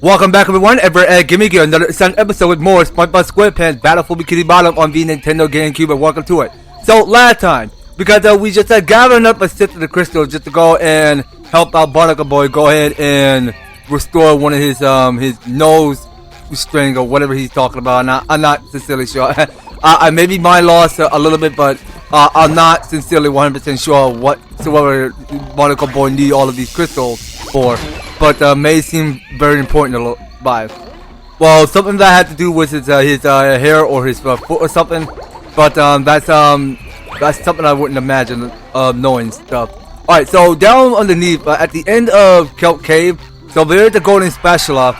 Welcome back everyone, give me another episode with more SpongeBob SquarePants Battle for Bikini Bottom on the Nintendo GameCube, and welcome to it. So last time, because we just gathering up a set of the crystals just to go and help out Barnacle Boy go ahead and restore one of his nose string or whatever he's talking about. I'm not sincerely sure. I maybe my loss a little bit, but I'm not sincerely 100% sure whatsoever Barnacle Boy need all of these crystals for. But may seem very important to buy. Well, something that had to do with his hair or his foot or something. But that's something I wouldn't imagine knowing stuff. All right, so down underneath at the end of Kelp Cave, so there's the Golden Spatula,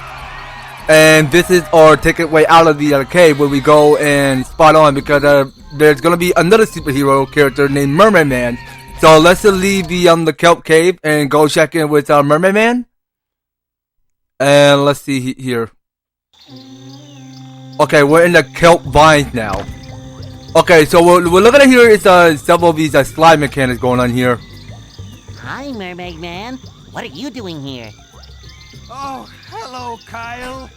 and this is our ticket way out of the cave where we go and spot on because there's gonna be another superhero character named Mermaid Man. So let's leave the Kelp Cave and go check in with Mermaid Man. And let's see here. Okay, we're in the Kelp Vines now. Okay, so we're looking at here is several of these slide mechanics going on here. Hi, Mermaid Man. What are you doing here? Oh, hello, Kyle.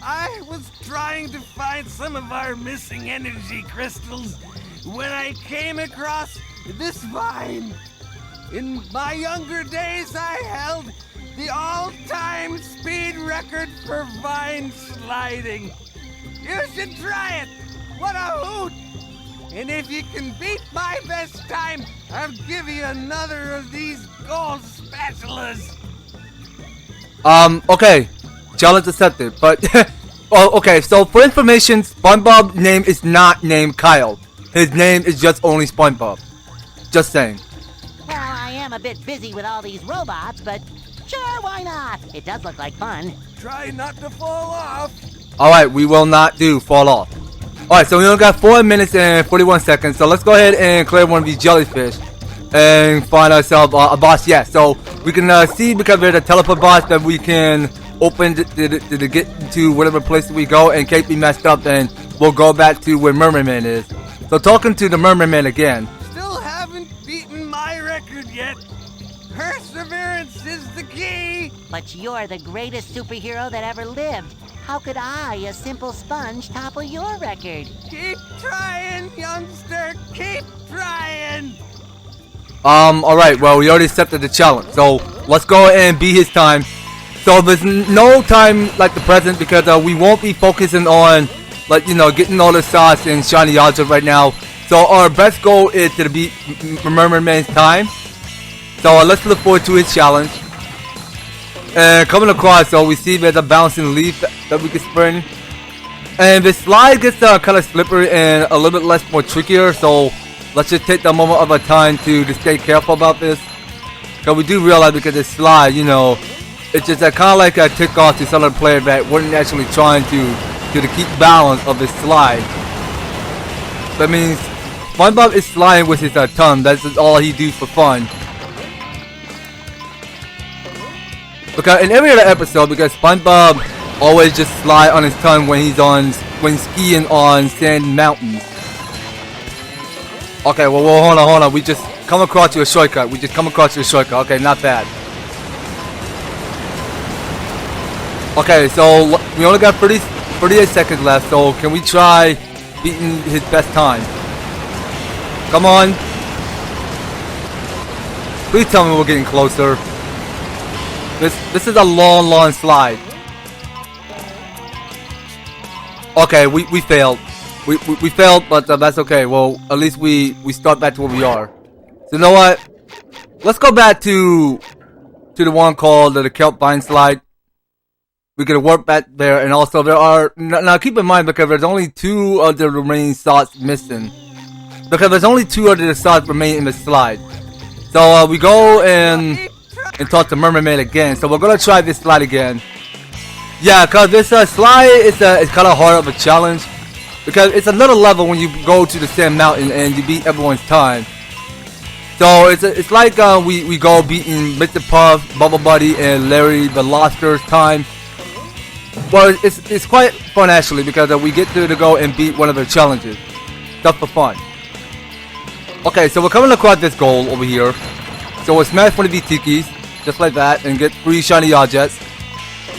I was trying to find some of our missing energy crystals when I came across this vine. In my younger days, I held the all-time speed record for vine sliding. You should try it. What a hoot! And if you can beat my best time, I'll give you another of these gold spatulas. Okay. Challenge accepted. But, oh, okay, so for information, SpongeBob's name is not named Kyle. His name is just only SpongeBob. Just saying. Well, I am a bit busy with all these robots, but sure, why not? It does look like fun. Try not to fall off. Alright, we will not fall off. Alright, so we only got 4 minutes and 41 seconds. So let's go ahead and clear one of these jellyfish and find ourselves a boss. Yeah, so we can see because there's a teleport boss that we can open to get to whatever place we go and can't be messed up, and we'll go back to where Mermaid Man is. So talking to the Mermaid Man again. Still haven't beaten my record yet. Perseverance is the key! But you're the greatest superhero that ever lived. How could I, a simple sponge, topple your record? Keep trying, youngster! Keep trying! Alright, well, we already accepted the challenge. So, let's go and beat his time. So, there's no time like the present because we won't be focusing on, like, you know, getting all the sauce and shiny objects right now. So, our best goal is to beat Mermaid Man's time. So let's look forward to his challenge. And coming across, so we see there's a bouncing leaf that we can spin. And the slide gets kind of slippery and a little bit more trickier. So let's just take the moment of our time to stay careful about this. Because we do realize because this slide, you know, it's just kind of like a tick off to some of the players that weren't actually trying to keep balance of this slide. That means SpongeBob is sliding with his tongue. That's all he do for fun. Because in every other episode, because SpongeBob always just slide on his tongue when he's skiing on sand mountains. Okay, well hold on. We just come across to a shortcut. Okay, not bad. Okay, so we only got 38 seconds left. So can we try beating his best time? Come on. Please tell me we're getting closer. This is a long slide. Okay, we failed. We failed, but that's okay. Well, at least we start back to where we are. So you know what? Let's go back to the one called the Kelp Vine slide. We can work back there, and also there are now keep in mind because there's only 2 of the remaining slots missing. Because there's only 2 of the slots remaining in the slide. So we go and talk to Mermaid Man again. So we're gonna try this slide again. Yeah, cause this slide is kind of hard of a challenge because it's another level when you go to the sand mountain and you beat everyone's time. So it's like we go beating Mr. Puff, Bubble Buddy, and Larry the Lobster's time. Well, it's quite fun actually because we get to go and beat one of their challenges. Stuff for fun. Okay, so we're coming across this goal over here. So we'll smash one of these tikis. Just like that, and get 3 shiny objects.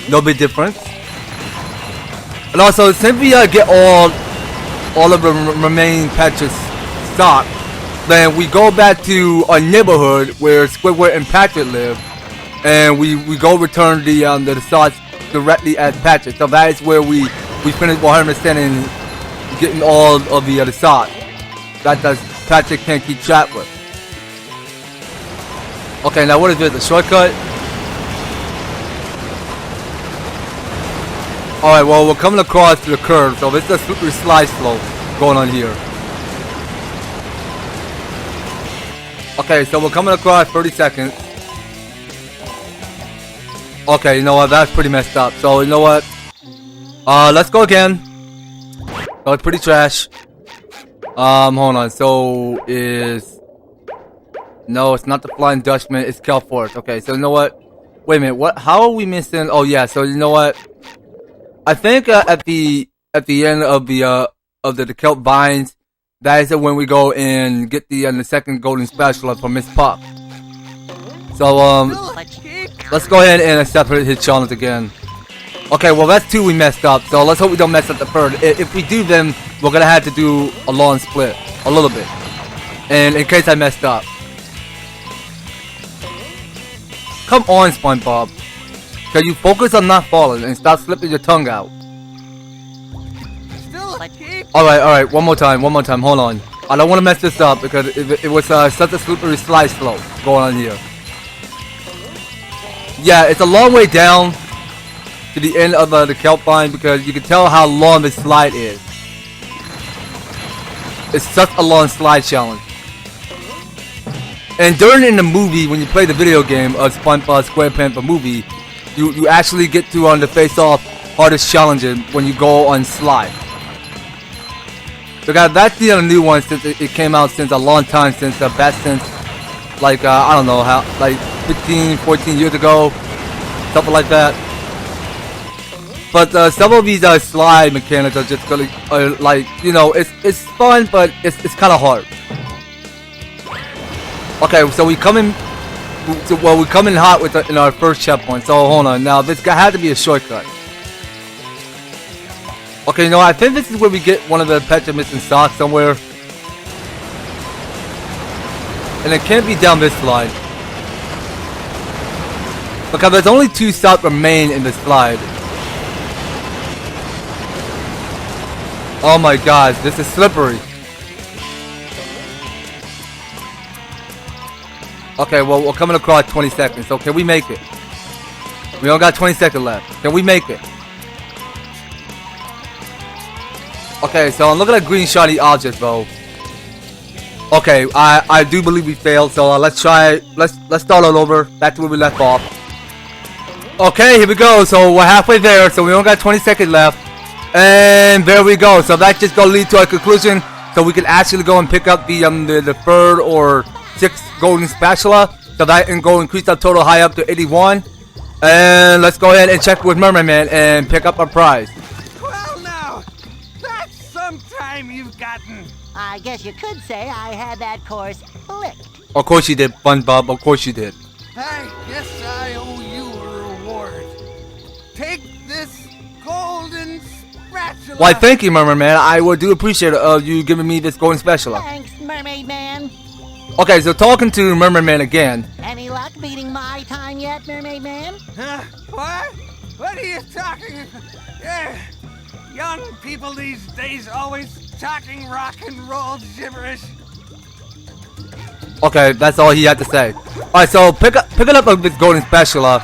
No big difference. And also, since we get all of the remaining patches stocked, then we go back to our neighborhood where Squidward and Patrick live, and we go return the sauce directly at Patrick. So that is where we finish 100% and getting all of the other sauce that Patrick can't keep track with. Okay, now what is this? A shortcut? Alright, well, we're coming across the curve, so this is a slippery slide slope going on here. Okay, so we're coming across 30 seconds. Okay, you know what? That's pretty messed up. So, you know what? Let's go again. Oh, it's pretty trash. Hold on. So, no, it's not the Flying Dutchman. It's Kelp Forest. Okay, so you know what? Wait a minute. What? How are we missing? Oh, yeah. So, you know what? I think at the end of the Kelp Vines, that is when we go and get the second Golden Spatula from Miss Puck. So let's go ahead and accept his challenge again. Okay, well that's 2 we messed up, so let's hope we don't mess up the 3rd. If we do, then we're gonna have to do a long split, a little bit, and in case I messed up. Come on, SpongeBob. Can you focus on not falling and stop slipping your tongue out? Alright, one more time, hold on. I don't want to mess this up because it was such a slippery slide slope going on here. Yeah, it's a long way down to the end of the kelp vine because you can tell how long the slide is. It's such a long slide challenge. And during in the movie, when you play the video game of SpongeBob SquarePants the movie, you actually get to face off hardest challenges when you go on slide. So guys, that's the new one since it came out since a long time since back since like I don't know how, like 15-14 years ago, something like that. But some of these slide mechanics are just really like, you know, it's fun, but it's kind of hard. Okay, so we come in hot with in our first checkpoint. So hold on, now this guy had to be a shortcut. Okay, you know, I think this is where we get one of the Petra missing socks somewhere. And it can't be down this slide. Because there's only 2 socks remain in the slide. Oh my god, this is slippery. Okay, well, we're coming across 20 seconds, so can we make it? We only got 20 seconds left. Can we make it? Okay, so I'm looking at green shiny objects, though. Okay, I do believe we failed, so let's try. Let's start all over. Back to where we left off. Okay, here we go. So we're halfway there, so we only got 20 seconds left. And there we go. So that's just gonna lead to a conclusion, so we can actually go and pick up the 3rd or 6th Golden Spatula, so that can go increase our total high up to 81. And let's go ahead and check with Mermaid Man and pick up our prize. Well, now, that's some time you've gotten. I guess you could say I had that course licked. Of course you did, SpongeBob. Of course you did. I guess I owe you a reward. Take this Golden Spatula. Why, thank you, Mermaid Man. I do appreciate you giving me this Golden Spatula. Thanks, Mermaid Man. Okay, so talking to Mermaid Man again. Any luck beating my time yet, Mermaid Man? Huh? What? What are you talking about? Young people these days always talking rock and roll gibberish. Okay, that's all he had to say. Alright, so picking up this Golden Spatula.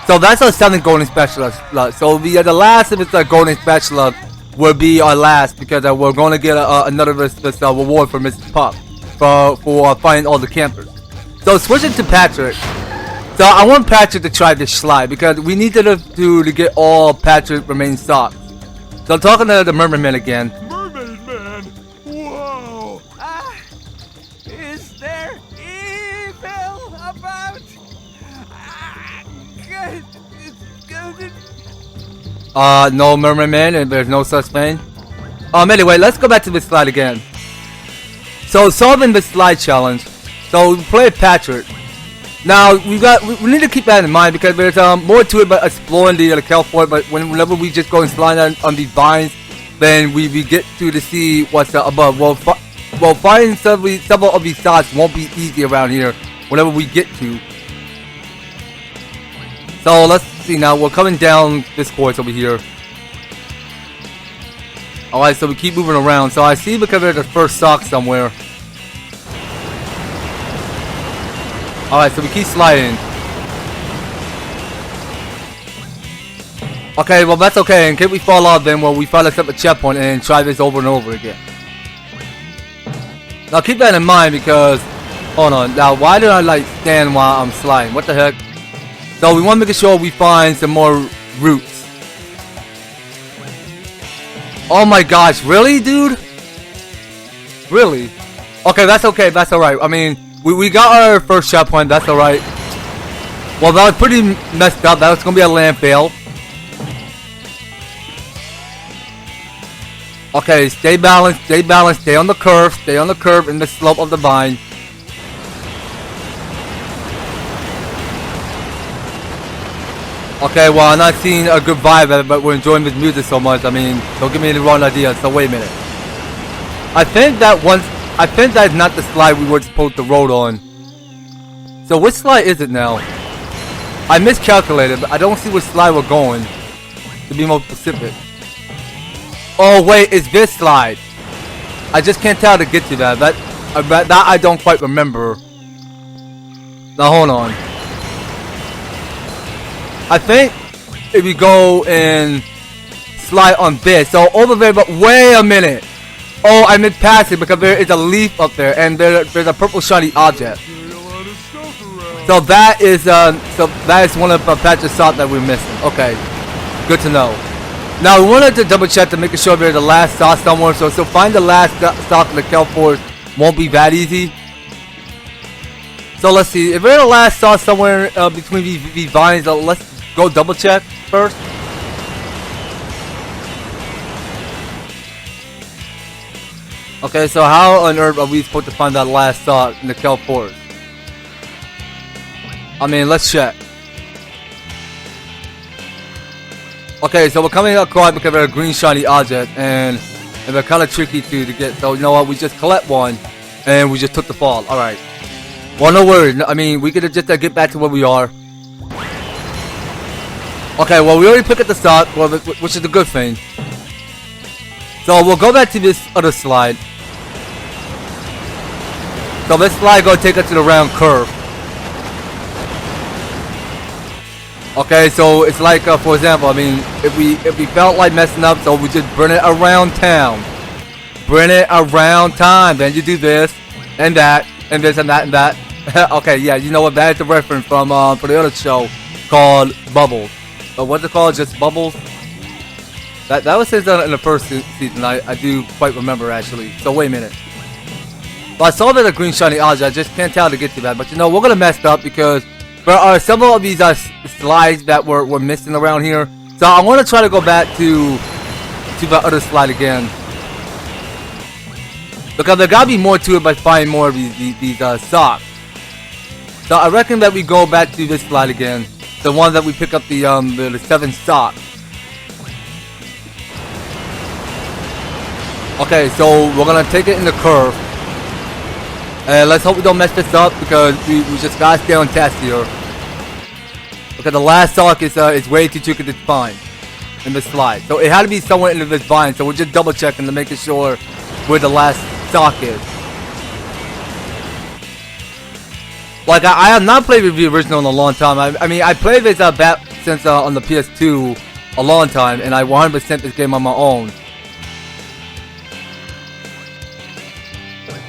So that's our 7th Golden Spatula. So the last of this Golden Spatula will be our last because we're going to get another reward from Mrs. Puck for finding all the campers. So switching to Patrick. So I want Patrick to try this slide because we need to get all Patrick remaining socks. So I'm talking to the Mermaid Man again. Mermaid Man? Whoa! Is there evil about? No, Mermaid Man, and there's no such thing. Anyway, let's go back to this slide again. So solving the slide challenge. So we play Patrick. Now we need to keep that in mind because there's more to it, but exploring the Kelp Fort. But whenever we just go and slide on these vines, then we get to see what's above. Well, finding several of these spots won't be easy around here. Whenever we get to. So let's see now. We're coming down this course over here. Alright, so we keep moving around. So I see because there's a first sock somewhere. Alright, so we keep sliding. Okay, well that's okay. In case we fall off, then we find a separate checkpoint and try this over and over again. Now keep that in mind because, hold on. Now why did I like stand while I'm sliding? What the heck? So we want to make sure we find some more roots. Oh my gosh, really, dude? Really? Okay, that's okay. That's alright. I mean. We got our first checkpoint, that's alright. Well, that was pretty messed up. That was gonna be a landfill. Okay, stay balanced, stay on the curve in the slope of the vine. Okay, well, I'm not seeing a good vibe of it, but we're enjoying this music so much. I mean, don't give me the wrong idea. So wait a minute. I think that's not the slide we were supposed to roll on. So which slide is it now? I miscalculated, but I don't see which slide we're going. To be more specific. Oh wait, it's this slide. I just can't tell how to get to that. That I don't quite remember. Now hold on. I think if we go and slide on this, so over there, but wait a minute. Oh, I missed past it because there is a leaf up there and there's a purple shiny object. So that is one of the patches of salt that we're missing. Okay, good to know. Now we wanted to double check to make sure there's the last stop somewhere. So find the last stop in the Kelp Fort won't be that easy. So let's see if there's a last stop somewhere between these vines. Let's go double check first. Okay, so how on earth are we supposed to find that last stop in the Kelp Fort? I mean, let's check. Okay, so we're coming across because of a green shiny object, and they're kind of tricky to get. So you know what? We just collect one, and we just took the fall. All right. Well, no worries. I mean, we could just get back to where we are. Okay, well, we already picked up the start, which is a good thing. So we'll go back to this other slide. So this slide gonna take us to the round curve. Okay, so it's like, for example, I mean, if we felt like messing up, so we just bring it around town. Bring it around town. Then you do this and that and this and that and that. Okay, yeah, you know what? That is the reference from for the other show called Bubbles. What's it called? Just Bubbles. That was his in the first season. I do quite remember actually. So wait a minute. Well, I saw that a green shiny object. I just can't tell how to get to that. But you know, we're gonna mess up because there are several of these slides that we're missing around here. So I want to try to go back to the other slide again. Because there gotta be more to it by finding more of these socks. So I reckon that we go back to this slide again. The one that we pick up the 7 socks. Okay, so we're gonna take it in the curve. And let's hope we don't mess this up because we just gotta stay on task here. Because the last sock is way too tricky to find in this slide. So it had to be somewhere in this vine. So we're just double checking to make sure where the last sock is. Like I have not played with the original in a long time. I mean I played this back since on the PS2 a long time, and I 100% this game on my own.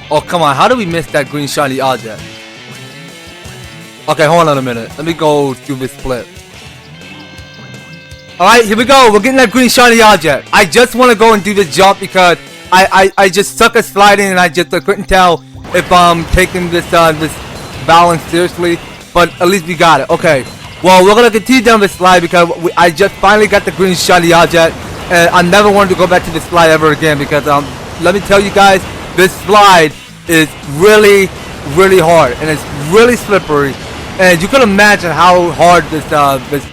Oh, come on. How do we miss that green shiny object? Okay, hold on a minute. Let me go do this split. Alright, here we go. We're getting that green shiny object. I just want to go and do this jump because I just suck at sliding and I just couldn't tell if I'm taking this balance seriously. But at least we got it. Okay. Well, we're going to continue down this slide because I just finally got the green shiny object. And I never wanted to go back to this slide ever again because let me tell you guys, this slide is really, really hard and it's really slippery. And you can imagine how hard this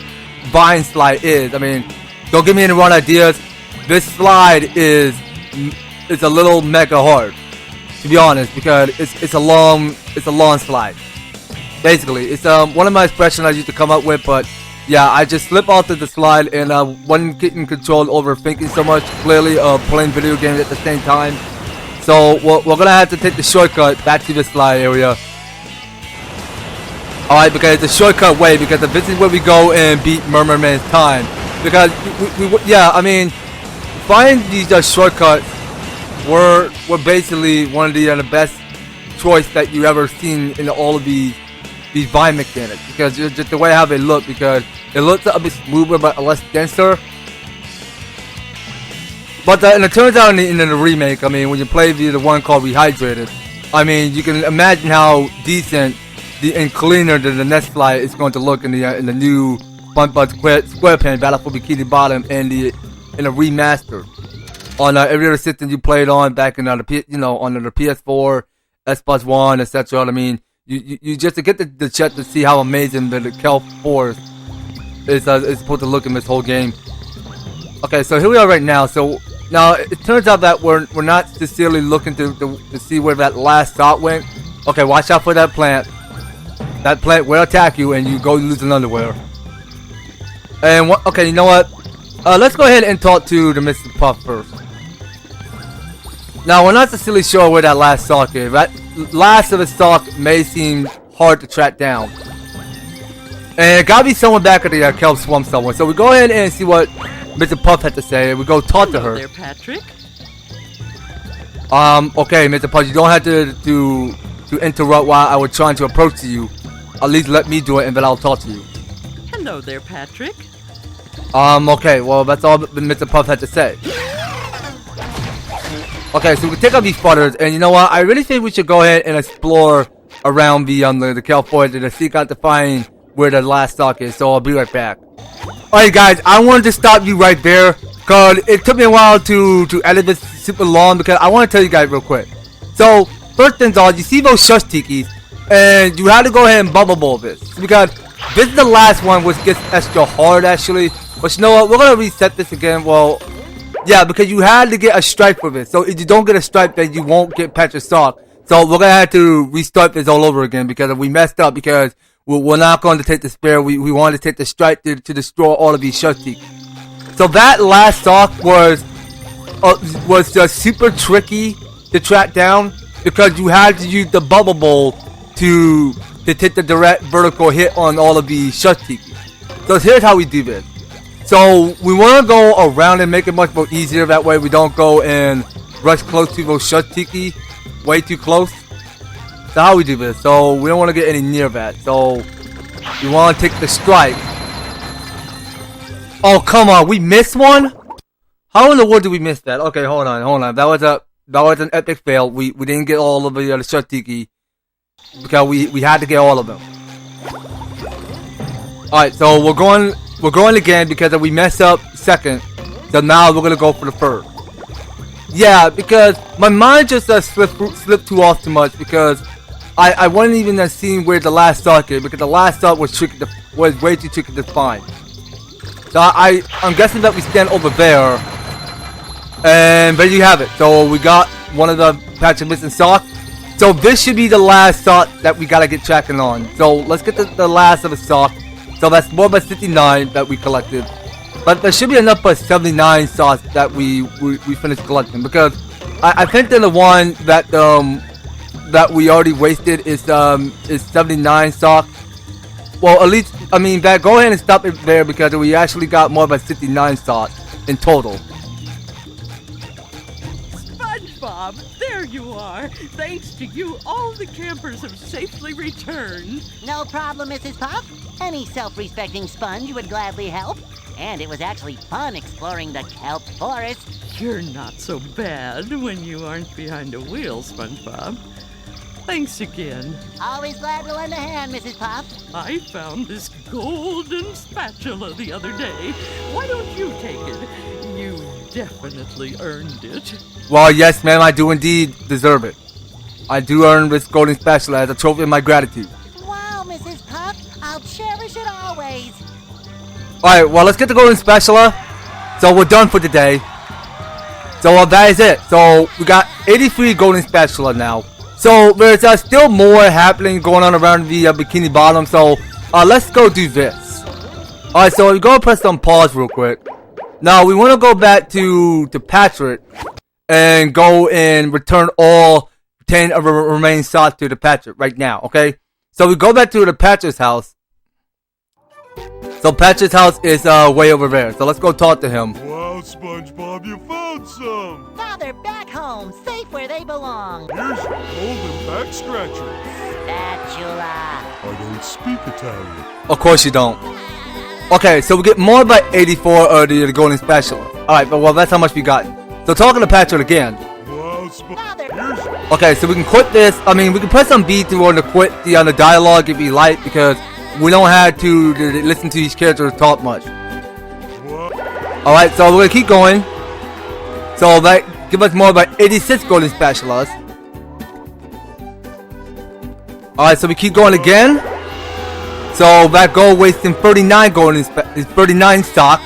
vine slide is. I mean, don't give me any wrong ideas. This slide is a little mega hard, to be honest, because it's a long slide. Basically, it's one of my expressions I used to come up with, but yeah, I just slip off to the slide and wasn't getting control over thinking so much clearly of playing video games at the same time. So we're gonna have to take the shortcut back to the slide area. Alright, because it's a shortcut way, because this is where we go and beat Mermaid Man's time. Because yeah, I mean, finding these shortcuts were basically one of the best choice that you ever seen in all of these vine mechanics, because just the way how they look, because it looks a bit smoother but less denser. But and it turns out in the remake, I mean, when you play the one called Rehydrated, I mean, you can imagine how decent and cleaner than the next slide is going to look in the new SpongeBob SquarePants Battle for Bikini Bottom and the remaster on every other system you played on back in on the PS4, Xbox One, etc. I mean, you just to get the check to see how amazing the Kelp Forest is supposed to look in this whole game. Okay, so here we are right now. So now it turns out that we're not sincerely looking to see where that last shot went. Okay, watch out for that plant. That plant will attack you and you go losing underwear. And okay, you know what? Let's go ahead and talk to the Mr. Puff first. Now, we're not sincerely sure where that last sock is. That last of the sock may seem hard to track down. And it gotta be someone back at the Kelp Swamp somewhere. So we go ahead and see what Mr. Puff had to say. And we go talk to her. There, Patrick. Okay, Mr. Puff, you don't have to interrupt while I was trying to approach you. At least let me do it and then I'll talk to you. Hello there, Patrick. Okay, well, that's all Mr. Puff had to say. Okay, so we can take out these sputters, and you know what? I really think we should go ahead and explore around the Kelp Forest and seek out to find where the last stock is. So I'll be right back. Alright, guys, I wanted to stop you right there because it took me a while to edit this super long, because I want to tell you guys real quick. So first things all, you see those shush tikis, and you have to go ahead and bubble bowl this, because this is the last one, which gets extra hard actually. But you know what? We're gonna reset this again. Well, yeah, because you had to get a stripe for this. So if you don't get a stripe, then you won't get Patrick's sock. So we're gonna have to restart this all over again, because we messed up, because we're not going to take the spare. We wanted to take the stripe to destroy all of these shush tikis. So that last sock was just super tricky to track down, because you had to use the bubble bowl to take the direct vertical hit on all of these shush tikis. So here's how we do this. So we want to go around and make it much more easier. That way we don't go and rush close to those shush tiki, way too close. So how we do this? So we don't want to get any near that. So we want to take the stripe. Oh, come on, we missed one? How in the world did we miss that? Okay, hold on. That was an epic fail. We didn't get all of the shush tiki, because we had to get all of them. Alright, so we're going again, because if we mess up second, so now we're gonna go for the first. Yeah, because my mind just slipped too off too much, because I wasn't even seeing where the last stock is, because the last stock was way too tricky to find. So I'm guessing that we stand over there, and there you have it. So we got one of the Patrick missing sock. So this should be the last sock that we gotta get tracking on. So let's get the last of the sock. So that's more than 59 that we collected, but there should be enough for 79 socks that we finished collecting, because I think that the one that we already wasted is 79 socks. Well, at least I mean that. Go ahead and stop it there, because we actually got more than 59 socks in total. SpongeBob, there you are. Thanks to you, all the campers have safely returned. No problem, Mrs. Puff. Any self-respecting sponge would gladly help. And it was actually fun exploring the Kelp Forest. You're not so bad when you aren't behind a wheel, SpongeBob. Thanks again. Always glad to lend a hand, Mrs. Puff. I found this golden spatula the other day. Why don't you take it? You definitely earned it. Well, yes, ma'am, I do indeed deserve it. I do earn this golden spatula as a trophy of my gratitude. Wow, Mrs. Puff. Alright, well, let's get the Golden Spatula. So we're done for today. So that is it. So we got 83 Golden Spatula now. So there's still more happening going on around the Bikini Bottom. So let's go do this. Alright, so we go press on pause real quick. Now we want to go back to Patrick and go and return all 10 of the remaining slots to the Patrick right now. Okay. So we go back to the Patrick's house. So Patrick's house is way over there. So let's go talk to him. Wow, SpongeBob, you found some! Now they're back home, safe where they belong. Here's your golden back scratcher. Spatula. I don't speak Italian. Of course you don't. Okay, so we get more by 84 of the Golden Spatula. Alright, but well, that's how much we got. So talking to Patrick again. Wow, here's your... Okay, so we can quit this. I mean, we can press on B to want to quit the dialogue if we like, because we don't have to listen to these characters talk much. Alright, so we're going to keep going. So that give us more by 86 Golden Spatulas. Alright, so we keep going again. So that goal wasting 39 39 stocks.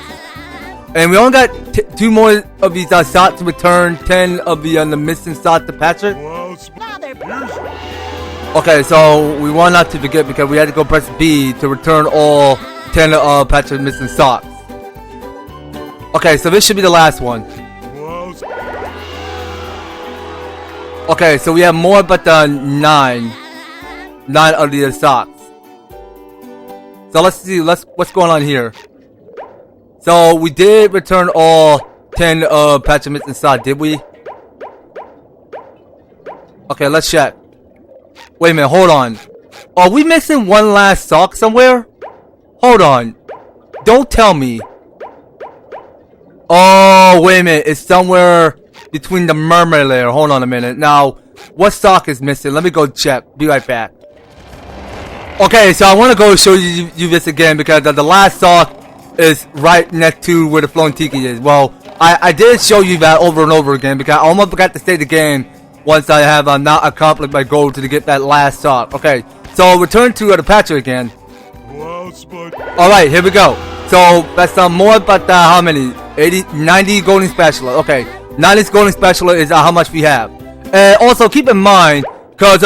And we only got 2 more of these stocks to return 10 of the missing stocks to Patrick. Okay, so we want not to forget because we had to go press B to return all 10 of Patrick's missing stocks. Okay, so this should be the last one. Okay, so we have more but 9 of the stocks. So let's see, what's going on here. So we did return all 10 of Patrick's missing stocks, did we? Okay, let's check. Wait a minute, hold on. Are we missing one last sock somewhere? Hold on. Don't tell me. Oh, wait a minute. It's somewhere between the mermaid layer. Hold on a minute. Now, what sock is missing? Let me go check. Be right back. Okay, so I want to go show you this again because the last sock is right next to where the floating tiki is. Well, I did show you that over and over again because I almost forgot to save the game once I have not accomplished my goal to get that last sock. Okay, so return to the Patrick again. Alright, here we go. So that's more, but how many? 90 Golden Spatula. Okay, 90 Golden Spatula is how much we have. And also keep in mind, because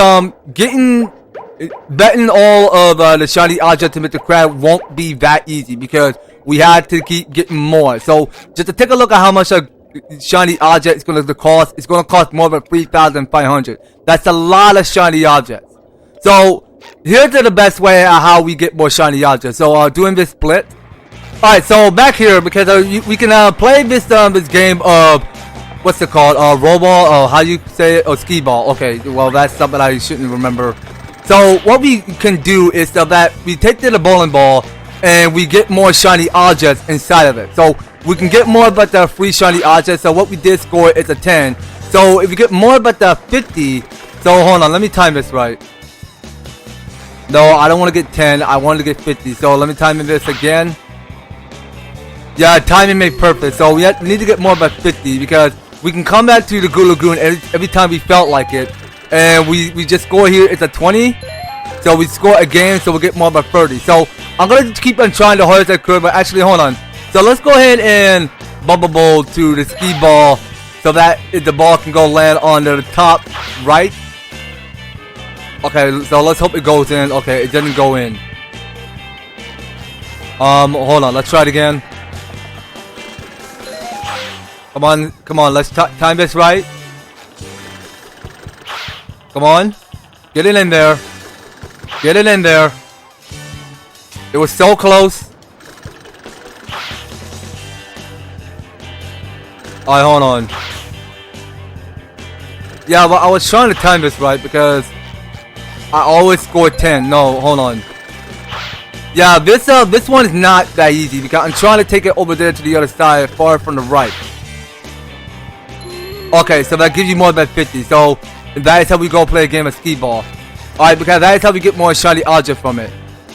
betting all of the shiny objects to Mr. Crab won't be that easy because we had to keep getting more. So just to take a look at how much a shiny object is going to cost, it's going to cost more than 3,500. That's a lot of shiny objects. So here's the best way of how we get more shiny objects. So doing this split. Alright, so back here because we can play this game of what's it called? Rollball, or how you say it? Or skee ball. Okay, well that's something I shouldn't remember. So what we can do is that we take the bowling ball and we get more shiny objects inside of it. So we can get more but the free shiny objects. So what we did score is a 10. So if we get more but the 50. So hold on, let me time this right. No, I don't want to get 10. I wanted to get 50. So let me time this again. Yeah, timing made perfect. So we need to get more by 50 because we can come back to the Goo Lagoon every time we felt like it. And we just score here. It's a 20. So we score again. So we'll get more by 30. So I'm going to keep on trying the hardest I could. But actually, hold on. So let's go ahead and bubble bowl to the skee ball. So that the ball can go land on the top right. Okay, so let's hope it goes in. Okay, it didn't go in. Hold on. Let's try it again. Come on. Let's time this right. Come on. Get it in there. Get it in there. It was so close. Alright, hold on. Yeah, but I was trying to time this right because I always score 10. No, hold on. Yeah, this one is not that easy because I'm trying to take it over there to the other side, far from the right. Okay, so that gives you more than 50. So that is how we go play a game of skee ball. Alright, because that is how we get more shiny object from it.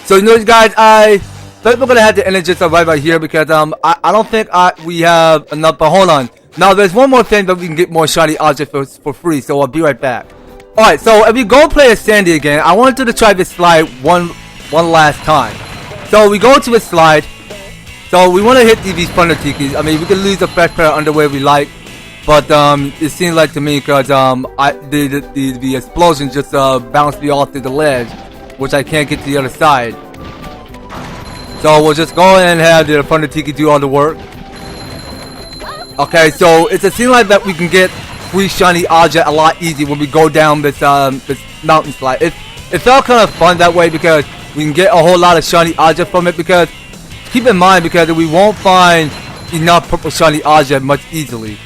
So you know guys, I think we're gonna have to end it just right here because I don't think we have enough. But hold on. Now there's one more thing that we can get more shiny object for free. So I'll be right back. Alright, so if we go play as Sandy again, I wanted to try this slide one last time. So we go to a slide. So we want to hit these thunder tikis. I mean, we can lose a fresh pair of underwear we like, but it seems like to me because the explosion just bounced me off to the ledge, which I can't get to the other side. So we'll just go ahead and have the thunder tiki do all the work. Okay, so it seems like that we can get free shiny object a lot easier when we go down this mountain slide. It felt kind of fun that way because we can get a whole lot of shiny object from it. Because keep in mind, because we won't find enough purple shiny object much easily.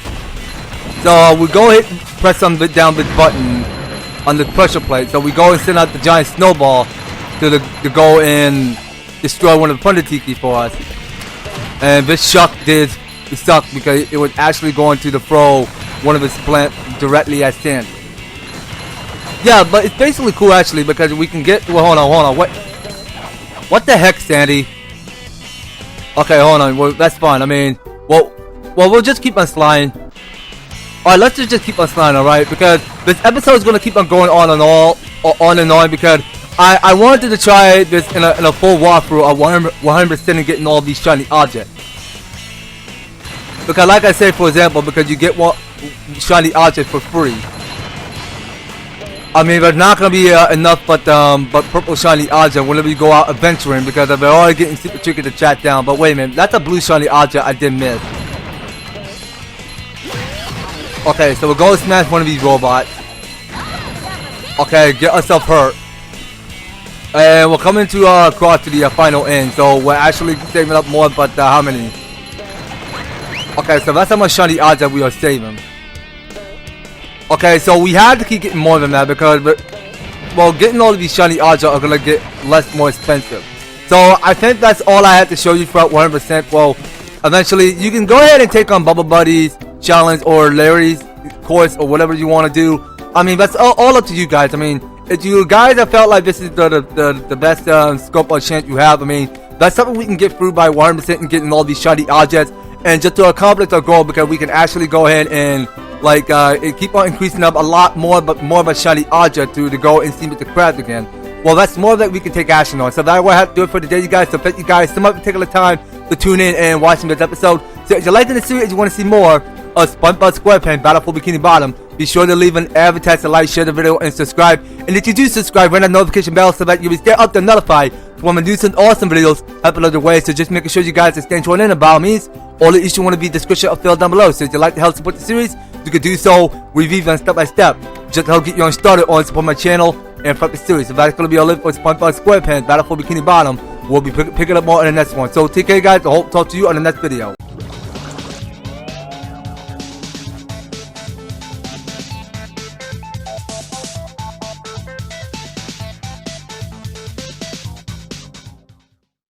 So we go ahead and press down this button on the pressure plate. So we go and send out the giant snowball to go and destroy one of the thunder tiki for us. And this shuck did suck because it was actually going to throw one of his plant directly at Sandy. Yeah, but it's basically cool actually because we can get. Well, hold on. What the heck, Sandy? Okay, hold on. Well, that's fine. I mean, well, we'll just keep on sliding. All right, let's just keep on sliding, all right? Because this episode is gonna keep on going on and on because I wanted to try this in a full walkthrough of 100% and getting all these shiny objects. Because like I said, for example, because you get one shiny object for free. I mean, there's not gonna be enough but purple shiny object whenever you go out adventuring because they're already getting super tricky to track down. But wait a minute, that's a blue shiny object I did miss. Okay, so we'll go smash one of these robots. Okay, get ourselves hurt. And we're coming to across to the final end, so we're actually saving up more, but how many? Okay, so that's how much shiny object we are saving. Okay, so we have to keep getting more than that because, well, getting all of these shiny objects are gonna get more expensive. So I think that's all I have to show you for 100%. Well, eventually you can go ahead and take on Bubble Buddy's challenge or Larry's course or whatever you want to do. I mean, that's all up to you guys. I mean, if you guys have felt like this is the best scope or chance you have, I mean, that's something we can get through by 100% and getting all these shiny objects. And just to accomplish our goal, because we can actually go ahead and like keep on increasing up a lot more, but more of a shiny object to go and see with the crabs again. Well, that's more that we can take action on. So that's what I have to do it for today, you guys. So thank you guys so much for taking the time to tune in and watching this episode. So if you're liking the series, you want to see more of SpongeBob SquarePants Battle for Bikini Bottom, be sure to leave an advertisement, like, share the video, and subscribe. And if you do subscribe, ring that notification bell so that you'll be stay up to notified when I do some awesome videos uploaded away. So just making sure you guys are staying tuned in about means all the issues want to be description of filled down below. So if you'd like to help support the series, you can do so with them step by step, just to help get you on started on support my channel and front the series. So that's going to be a link for SpongeBob SquarePants Battle for Bikini Bottom. We'll be picking up more in the next one. So take care, guys. I hope to talk to you on the next video.